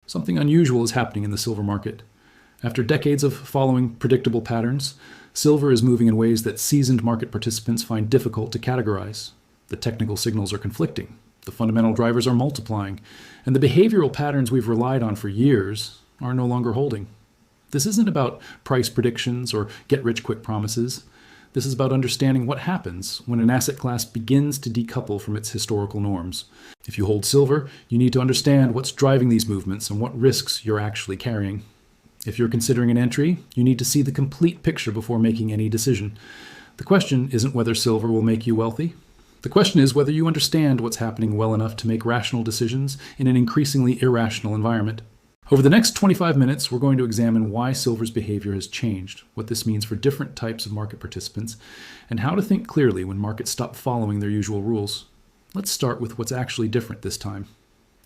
Something unusual is happening in the silver market. After decades of following predictable patterns, silver is moving in ways that seasoned market participants find difficult to categorize. The technical signals are conflicting, the fundamental drivers are multiplying, and the behavioral patterns we've relied on for years are no longer holding. This isn't about price predictions or get-rich-quick promises. This is about understanding what happens when an asset class begins to decouple from its historical norms. If you hold silver, you need to understand what's driving these movements and what risks you're actually carrying. If you're considering an entry, you need to see the complete picture before making any decision. The question isn't whether silver will make you wealthy. The question is whether you understand what's happening well enough to make rational decisions in an increasingly irrational environment. Over the next 25 minutes, we're going to examine why silver's behavior has changed, what this means for different types of market participants, and how to think clearly when markets stop following their usual rules. Let's start with what's actually different this time.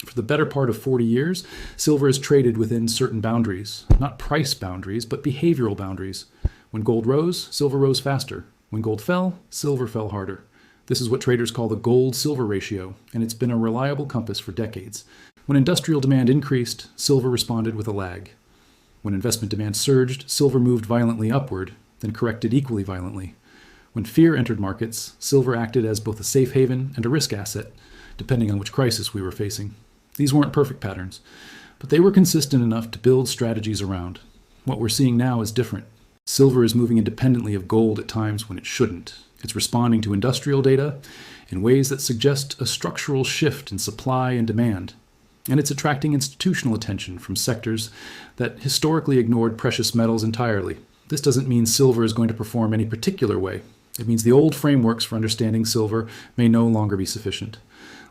For the better part of 40 years, silver has traded within certain boundaries, not price boundaries, but behavioral boundaries. When gold rose, silver rose faster. When gold fell, silver fell harder. This is what traders call the gold-silver ratio, and it's been a reliable compass for decades. When industrial demand increased, silver responded with a lag. When investment demand surged, silver moved violently upward, then corrected equally violently. When fear entered markets, silver acted as both a safe haven and a risk asset, depending on which crisis we were facing. These weren't perfect patterns, but they were consistent enough to build strategies around. What we're seeing now is different. Silver is moving independently of gold at times when it shouldn't. It's responding to industrial data in ways that suggest a structural shift in supply and demand. And it's attracting institutional attention from sectors that historically ignored precious metals entirely. This doesn't mean silver is going to perform any particular way. It means the old frameworks for understanding silver may no longer be sufficient.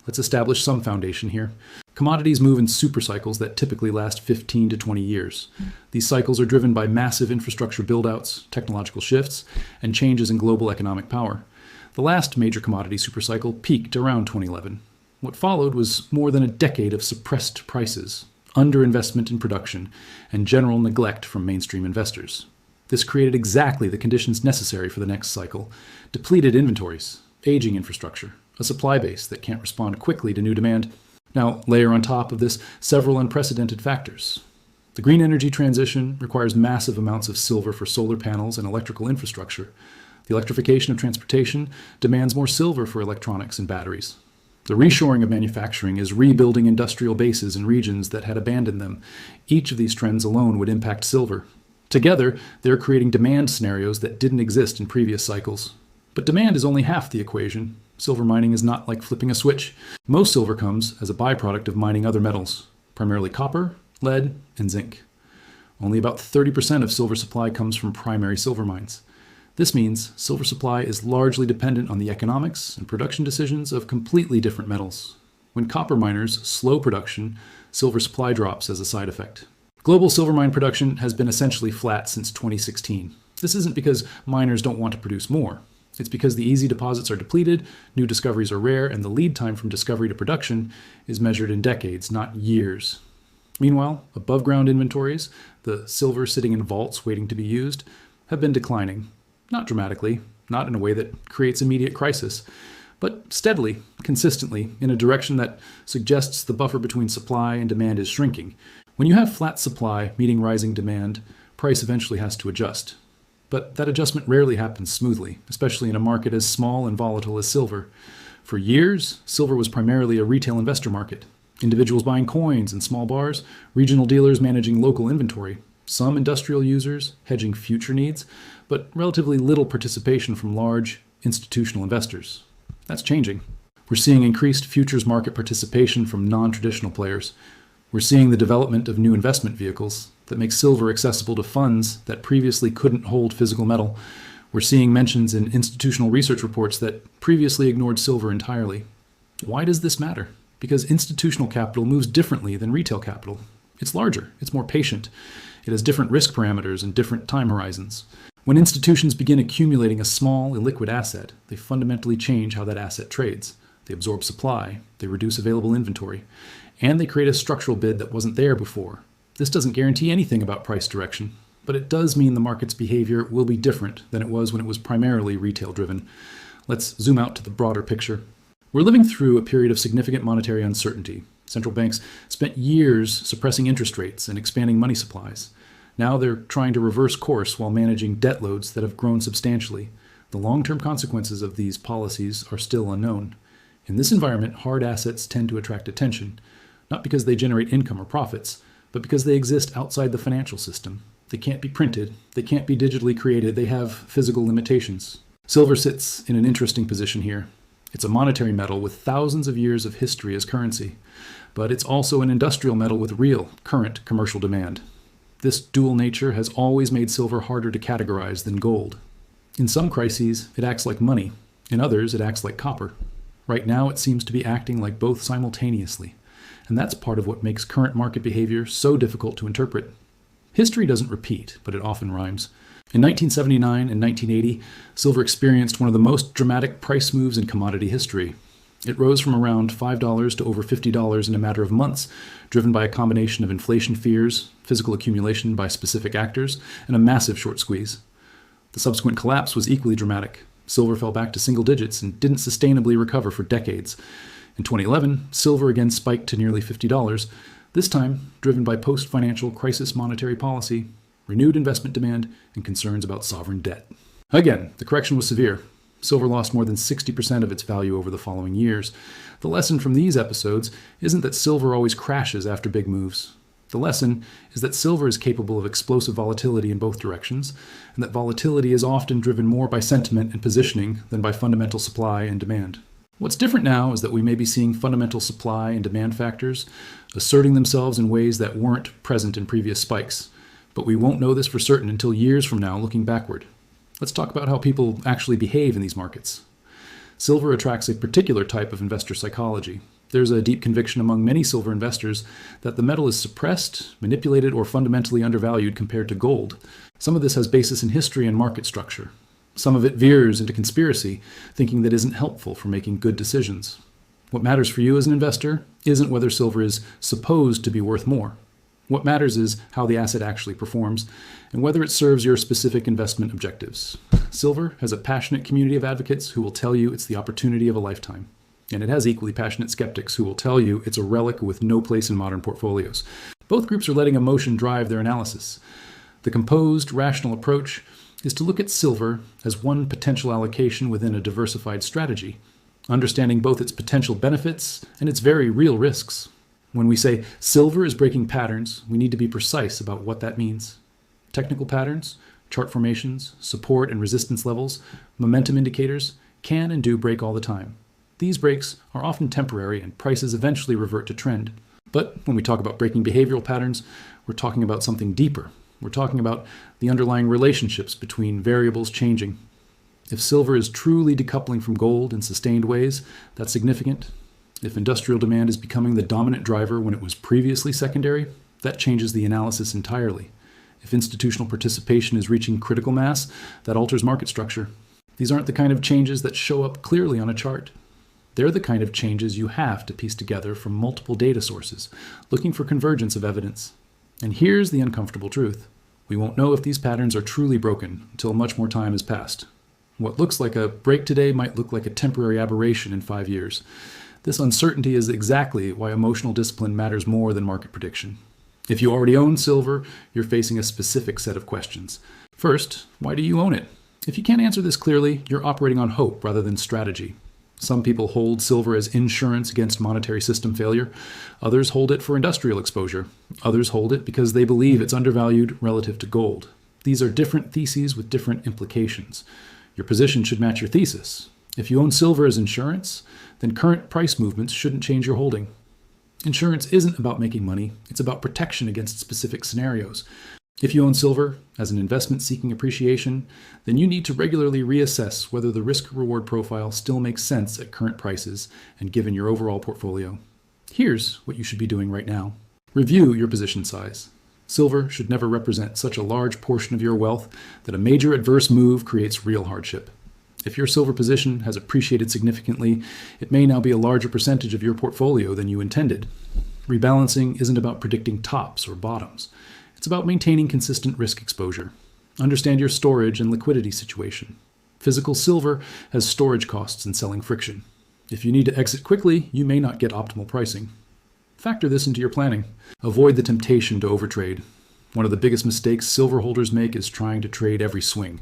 Let's establish some foundation here. Commodities move in supercycles that typically last 15 to 20 years. These cycles are driven by massive infrastructure buildouts, technological shifts, and changes in global economic power. The last major commodity supercycle peaked around 2011. What followed was more than a decade of suppressed prices, underinvestment in production, and general neglect from mainstream investors. This created exactly the conditions necessary for the next cycle: depleted inventories, aging infrastructure, a supply base that can't respond quickly to new demand. Now, layer on top of this several unprecedented factors. The green energy transition requires massive amounts of silver for solar panels and electrical infrastructure. The electrification of transportation demands more silver for electronics and batteries. The reshoring of manufacturing is rebuilding industrial bases in regions that had abandoned them. Each of these trends alone would impact silver. Together, they're creating demand scenarios that didn't exist in previous cycles. But demand is only half the equation. Silver mining is not like flipping a switch. Most silver comes as a byproduct of mining other metals, primarily copper, lead, and zinc. Only about 30% of silver supply comes from primary silver mines. This means silver supply is largely dependent on the economics and production decisions of completely different metals. When copper miners slow production, silver supply drops as a side effect. Global silver mine production has been essentially flat since 2016. This isn't because miners don't want to produce more. It's because the easy deposits are depleted, new discoveries are rare, and the lead time from discovery to production is measured in decades, not years. Meanwhile, above-ground inventories, the silver sitting in vaults waiting to be used, have been declining. Not dramatically, not in a way that creates immediate crisis, but steadily, consistently, in a direction that suggests the buffer between supply and demand is shrinking. When you have flat supply meeting rising demand, price eventually has to adjust. But that adjustment rarely happens smoothly, especially in a market as small and volatile as silver. For years, silver was primarily a retail investor market. Individuals buying coins and small bars, regional dealers managing local inventory, some industrial users hedging future needs, but relatively little participation from large institutional investors. That's changing. We're seeing increased futures market participation from non-traditional players. We're seeing the development of new investment vehicles that make silver accessible to funds that previously couldn't hold physical metal. We're seeing mentions in institutional research reports that previously ignored silver entirely. Why does this matter? Because institutional capital moves differently than retail capital. It's larger, it's more patient, it has different risk parameters and different time horizons. When institutions begin accumulating a small, illiquid asset, they fundamentally change how that asset trades. They absorb supply, they reduce available inventory, and they create a structural bid that wasn't there before. This doesn't guarantee anything about price direction, but it does mean the market's behavior will be different than it was when it was primarily retail-driven. Let's zoom out to the broader picture. We're living through a period of significant monetary uncertainty. Central banks spent years suppressing interest rates and expanding money supplies. Now they're trying to reverse course while managing debt loads that have grown substantially. The long-term consequences of these policies are still unknown. In this environment, hard assets tend to attract attention, not because they generate income or profits, but because they exist outside the financial system. They can't be printed, they can't be digitally created, they have physical limitations. Silver sits in an interesting position here. It's a monetary metal with thousands of years of history as currency, but it's also an industrial metal with real, current commercial demand. This dual nature has always made silver harder to categorize than gold. In some crises, it acts like money. In others, it acts like copper. Right now, it seems to be acting like both simultaneously, and that's part of what makes current market behavior so difficult to interpret. History doesn't repeat, but it often rhymes. In 1979 and 1980, silver experienced one of the most dramatic price moves in commodity history. It rose from around $5 to over $50 in a matter of months, driven by a combination of inflation fears, physical accumulation by specific actors, and a massive short squeeze. The subsequent collapse was equally dramatic. Silver fell back to single digits and didn't sustainably recover for decades. In 2011, silver again spiked to nearly $50, this time driven by post-financial crisis monetary policy, renewed investment demand, and concerns about sovereign debt. Again, the correction was severe. Silver lost more than 60% of its value over the following years. The lesson from these episodes isn't that silver always crashes after big moves. The lesson is that silver is capable of explosive volatility in both directions, and that volatility is often driven more by sentiment and positioning than by fundamental supply and demand. What's different now is that we may be seeing fundamental supply and demand factors asserting themselves in ways that weren't present in previous spikes. But we won't know this for certain until years from now looking backward. Let's talk about how people actually behave in these markets. Silver attracts a particular type of investor psychology. There's a deep conviction among many silver investors that the metal is suppressed, manipulated, or fundamentally undervalued compared to gold. Some of this has basis in history and market structure. Some of it veers into conspiracy, thinking that isn't helpful for making good decisions. What matters for you as an investor isn't whether silver is supposed to be worth more. What matters is how the asset actually performs and whether it serves your specific investment objectives. Silver has a passionate community of advocates who will tell you it's the opportunity of a lifetime. And it has equally passionate skeptics who will tell you it's a relic with no place in modern portfolios. Both groups are letting emotion drive their analysis. The composed, rational approach is to look at silver as one potential allocation within a diversified strategy, understanding both its potential benefits and its very real risks. When we say silver is breaking patterns, we need to be precise about what that means. Technical patterns, chart formations, support and resistance levels, momentum indicators can and do break all the time. These breaks are often temporary and prices eventually revert to trend. But when we talk about breaking behavioral patterns, we're talking about something deeper. We're talking about the underlying relationships between variables changing. If silver is truly decoupling from gold in sustained ways, that's significant. If industrial demand is becoming the dominant driver when it was previously secondary, that changes the analysis entirely. If institutional participation is reaching critical mass, that alters market structure. These aren't the kind of changes that show up clearly on a chart. They're the kind of changes you have to piece together from multiple data sources, looking for convergence of evidence. And here's the uncomfortable truth. We won't know if these patterns are truly broken until much more time has passed. What looks like a break today might look like a temporary aberration in 5 years. This uncertainty is exactly why emotional discipline matters more than market prediction. If you already own silver, you're facing a specific set of questions. First, why do you own it? If you can't answer this clearly, you're operating on hope rather than strategy. Some people hold silver as insurance against monetary system failure. Others hold it for industrial exposure. Others hold it because they believe it's undervalued relative to gold. These are different theses with different implications. Your position should match your thesis. If you own silver as insurance, then current price movements shouldn't change your holding. Insurance isn't about making money, it's about protection against specific scenarios. If you own silver as an investment seeking appreciation, then you need to regularly reassess whether the risk-reward profile still makes sense at current prices and given your overall portfolio. Here's what you should be doing right now. Review your position size. Silver should never represent such a large portion of your wealth that a major adverse move creates real hardship. If your silver position has appreciated significantly, it may now be a larger percentage of your portfolio than you intended. Rebalancing isn't about predicting tops or bottoms. It's about maintaining consistent risk exposure. Understand your storage and liquidity situation. Physical silver has storage costs and selling friction. If you need to exit quickly, you may not get optimal pricing. Factor this into your planning. Avoid the temptation to overtrade. One of the biggest mistakes silver holders make is trying to trade every swing.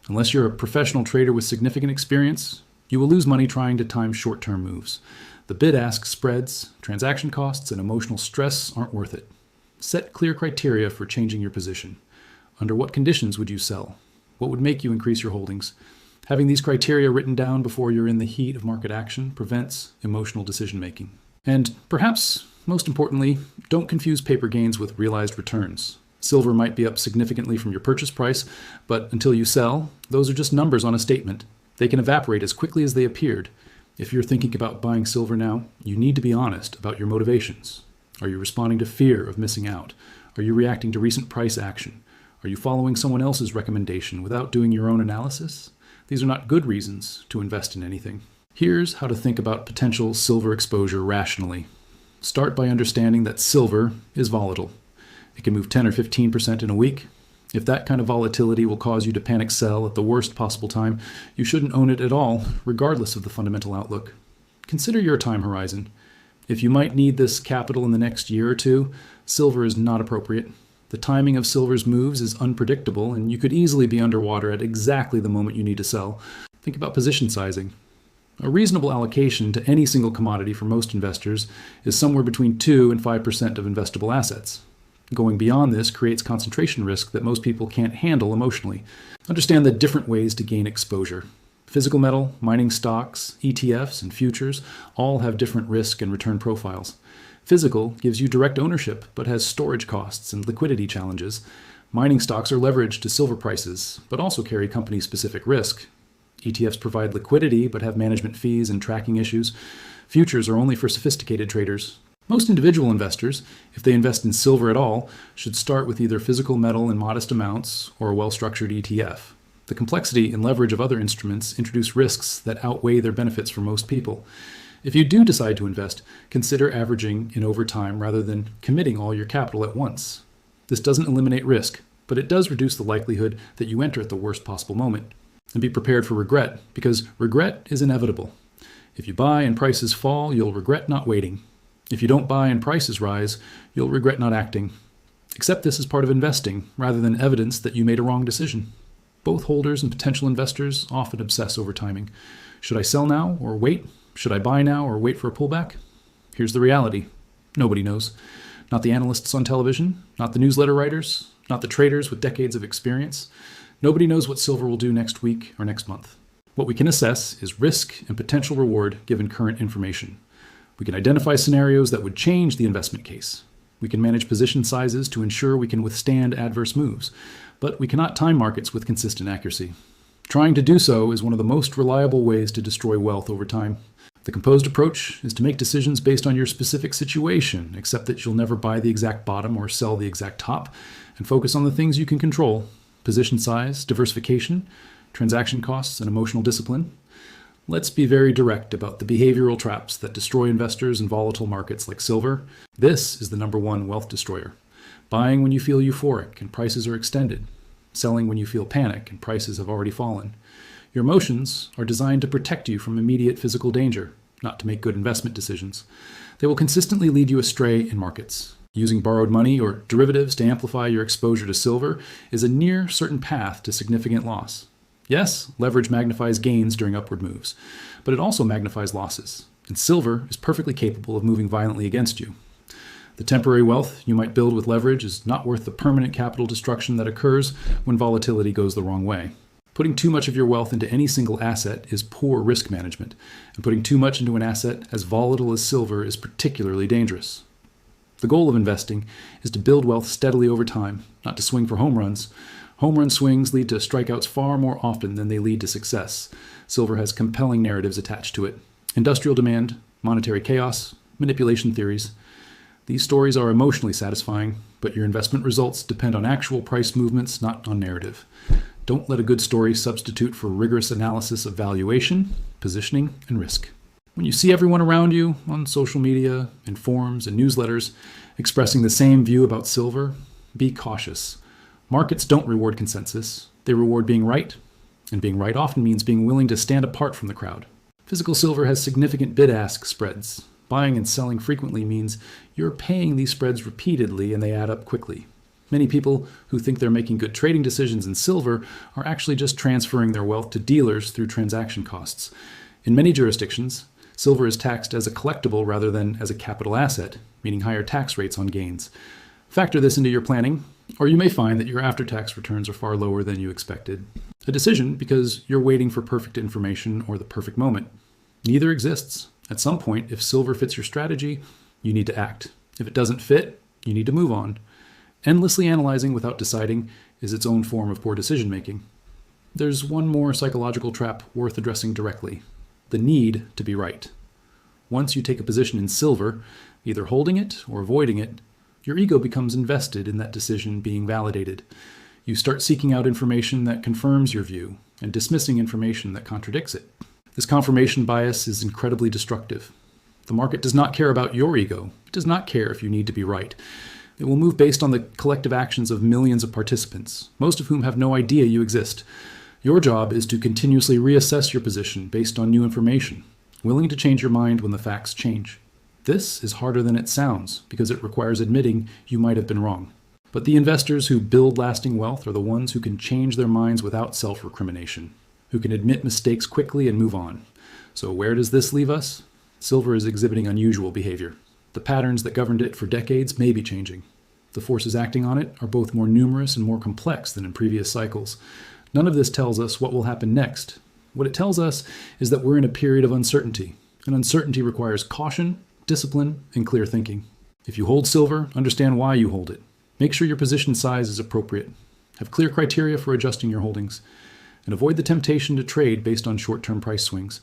Unless you're a professional trader with significant experience, you will lose money trying to time short-term moves. The bid-ask spreads, transaction costs, and emotional stress aren't worth it. Set clear criteria for changing your position. Under what conditions would you sell? What would make you increase your holdings? Having these criteria written down before you're in the heat of market action prevents emotional decision-making. And perhaps, most importantly, don't confuse paper gains with realized returns. Silver might be up significantly from your purchase price, but until you sell, those are just numbers on a statement. They can evaporate as quickly as they appeared. If you're thinking about buying silver now, you need to be honest about your motivations. Are you responding to fear of missing out? Are you reacting to recent price action? Are you following someone else's recommendation without doing your own analysis? These are not good reasons to invest in anything. Here's how to think about potential silver exposure rationally. Start by understanding that silver is volatile. It can move 10 or 15% in a week. If that kind of volatility will cause you to panic sell at the worst possible time, you shouldn't own it at all, regardless of the fundamental outlook. Consider your time horizon. If you might need this capital in the next year or two, silver is not appropriate. The timing of silver's moves is unpredictable, and you could easily be underwater at exactly the moment you need to sell. Think about position sizing. A reasonable allocation to any single commodity for most investors is somewhere between 2 and 5% of investable assets. Going beyond this creates concentration risk that most people can't handle emotionally. Understand the different ways to gain exposure. Physical metal, mining stocks, ETFs, and futures all have different risk and return profiles. Physical gives you direct ownership, but has storage costs and liquidity challenges. Mining stocks are leveraged to silver prices, but also carry company-specific risk. ETFs provide liquidity, but have management fees and tracking issues. Futures are only for sophisticated traders. Most individual investors, if they invest in silver at all, should start with either physical metal in modest amounts or a well-structured ETF. The complexity and leverage of other instruments introduce risks that outweigh their benefits for most people. If you do decide to invest, consider averaging in over time rather than committing all your capital at once. This doesn't eliminate risk, but it does reduce the likelihood that you enter at the worst possible moment. And be prepared for regret, because regret is inevitable. If you buy and prices fall, you'll regret not waiting. If you don't buy and prices rise, you'll regret not acting. Accept this as part of investing, rather than evidence that you made a wrong decision. Both holders and potential investors often obsess over timing. Should I sell now or wait? Should I buy now or wait for a pullback? Here's the reality. Nobody knows. Not the analysts on television, not the newsletter writers, not the traders with decades of experience. Nobody knows what silver will do next week or next month. What we can assess is risk and potential reward given current information. We can identify scenarios that would change the investment case. We can manage position sizes to ensure we can withstand adverse moves, but we cannot time markets with consistent accuracy. Trying to do so is one of the most reliable ways to destroy wealth over time. The composed approach is to make decisions based on your specific situation, except that you'll never buy the exact bottom or sell the exact top, and focus on the things you can control: position size, diversification, transaction costs, and emotional discipline. Let's be very direct about the behavioral traps that destroy investors in volatile markets like silver. This is the number one wealth destroyer. Buying when you feel euphoric and prices are extended. Selling when you feel panic and prices have already fallen. Your emotions are designed to protect you from immediate physical danger, not to make good investment decisions. They will consistently lead you astray in markets. Using borrowed money or derivatives to amplify your exposure to silver is a near certain path to significant loss. Yes, leverage magnifies gains during upward moves, but it also magnifies losses, and silver is perfectly capable of moving violently against you. The temporary wealth you might build with leverage is not worth the permanent capital destruction that occurs when volatility goes the wrong way. Putting too much of your wealth into any single asset is poor risk management, and putting too much into an asset as volatile as silver is particularly dangerous. The goal of investing is to build wealth steadily over time, not to swing for home runs. Home run swings lead to strikeouts far more often than they lead to success. Silver has compelling narratives attached to it: industrial demand, monetary chaos, manipulation theories. These stories are emotionally satisfying, but your investment results depend on actual price movements, not on narrative. Don't let a good story substitute for rigorous analysis of valuation, positioning, and risk. When you see everyone around you on social media, in forums, and newsletters expressing the same view about silver, be cautious. Markets don't reward consensus. They reward being right, and being right often means being willing to stand apart from the crowd. Physical silver has significant bid-ask spreads. Buying and selling frequently means you're paying these spreads repeatedly and they add up quickly. Many people who think they're making good trading decisions in silver are actually just transferring their wealth to dealers through transaction costs. In many jurisdictions, silver is taxed as a collectible rather than as a capital asset, meaning higher tax rates on gains. Factor this into your planning, or you may find that your after-tax returns are far lower than you expected. A decision because you're waiting for perfect information or the perfect moment. Neither exists. At some point, if silver fits your strategy, you need to act. If it doesn't fit, you need to move on. Endlessly analyzing without deciding is its own form of poor decision-making. There's one more psychological trap worth addressing directly: the need to be right. Once you take a position in silver, either holding it or avoiding it, your ego becomes invested in that decision being validated. You start seeking out information that confirms your view and dismissing information that contradicts it. This confirmation bias is incredibly destructive. The market does not care about your ego. It does not care if you need to be right. It will move based on the collective actions of millions of participants, most of whom have no idea you exist. Your job is to continuously reassess your position based on new information, willing to change your mind when the facts change. This is harder than it sounds because it requires admitting you might have been wrong. But the investors who build lasting wealth are the ones who can change their minds without self-recrimination, who can admit mistakes quickly and move on. So where does this leave us? Silver is exhibiting unusual behavior. The patterns that governed it for decades may be changing. The forces acting on it are both more numerous and more complex than in previous cycles. None of this tells us what will happen next. What it tells us is that we're in a period of uncertainty, and uncertainty requires caution, discipline, and clear thinking. If you hold silver, understand why you hold it. Make sure your position size is appropriate. Have clear criteria for adjusting your holdings. And avoid the temptation to trade based on short-term price swings.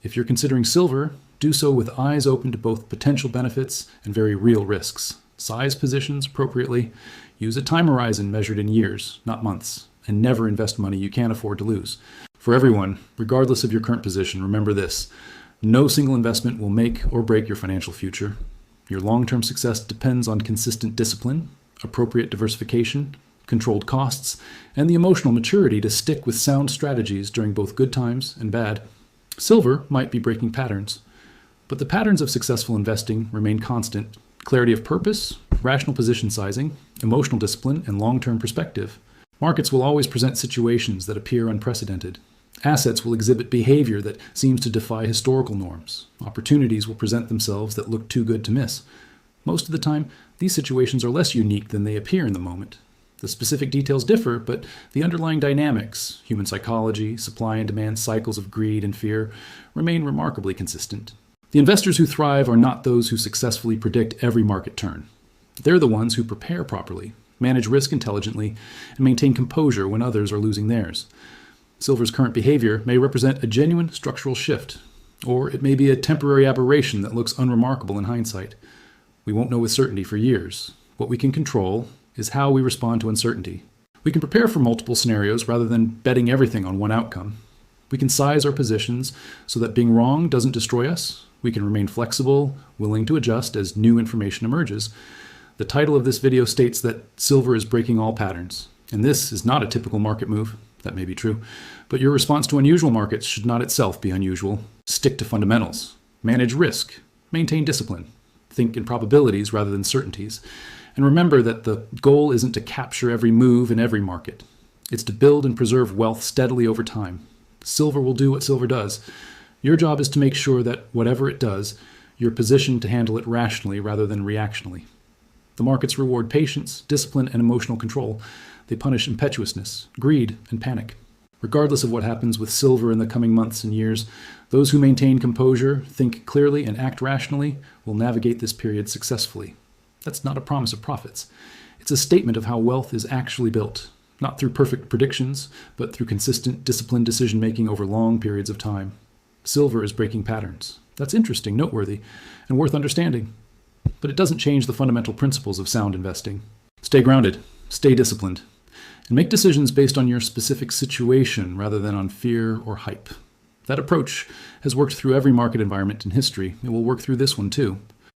If you're considering silver, do so with eyes open to both potential benefits and very real risks. Size positions appropriately. Use a time horizon measured in years, not months. And never invest money you can't afford to lose. For everyone, regardless of your current position, remember this: no single investment will make or break your financial future. Your long-term success depends on consistent discipline, appropriate diversification, controlled costs, and the emotional maturity to stick with sound strategies during both good times and bad. Silver might be breaking patterns, but the patterns of successful investing remain constant: clarity of purpose, rational position sizing, emotional discipline, and long-term perspective. Markets will always present situations that appear unprecedented. Assets will exhibit behavior that seems to defy historical norms. Opportunities will present themselves that look too good to miss. Most of the time, these situations are less unique than they appear in the moment. The specific details differ, but the underlying dynamics, human psychology, supply and demand cycles of greed and fear, remain remarkably consistent. The investors who thrive are not those who successfully predict every market turn. They're the ones who prepare properly, manage risk intelligently, and maintain composure when others are losing theirs. Silver's current behavior may represent a genuine structural shift, or it may be a temporary aberration that looks unremarkable in hindsight. We won't know with certainty for years. What we can control is how we respond to uncertainty. We can prepare for multiple scenarios rather than betting everything on one outcome. We can size our positions so that being wrong doesn't destroy us. We can remain flexible, willing to adjust as new information emerges. The title of this video states that silver is breaking all patterns, and this is not a typical market move. That may be true, but your response to unusual markets should not itself be unusual. Stick to fundamentals. Manage risk. Maintain discipline. Think in probabilities rather than certainties. And remember that the goal isn't to capture every move in every market. It's to build and preserve wealth steadily over time. Silver will do what silver does. Your job is to make sure that whatever it does, you're positioned to handle it rationally rather than reactionally. The markets reward patience, discipline, and emotional control. They punish impetuousness, greed, and panic. Regardless of what happens with silver in the coming months and years, those who maintain composure, think clearly, and act rationally will navigate this period successfully. That's not a promise of profits. It's a statement of how wealth is actually built, not through perfect predictions, but through consistent, disciplined decision-making over long periods of time. Silver is breaking patterns. That's interesting, noteworthy, and worth understanding. But it doesn't change the fundamental principles of sound investing. Stay grounded, stay disciplined, and make decisions based on your specific situation rather than on fear or hype. That approach has worked through every market environment in history. It will work through this one too.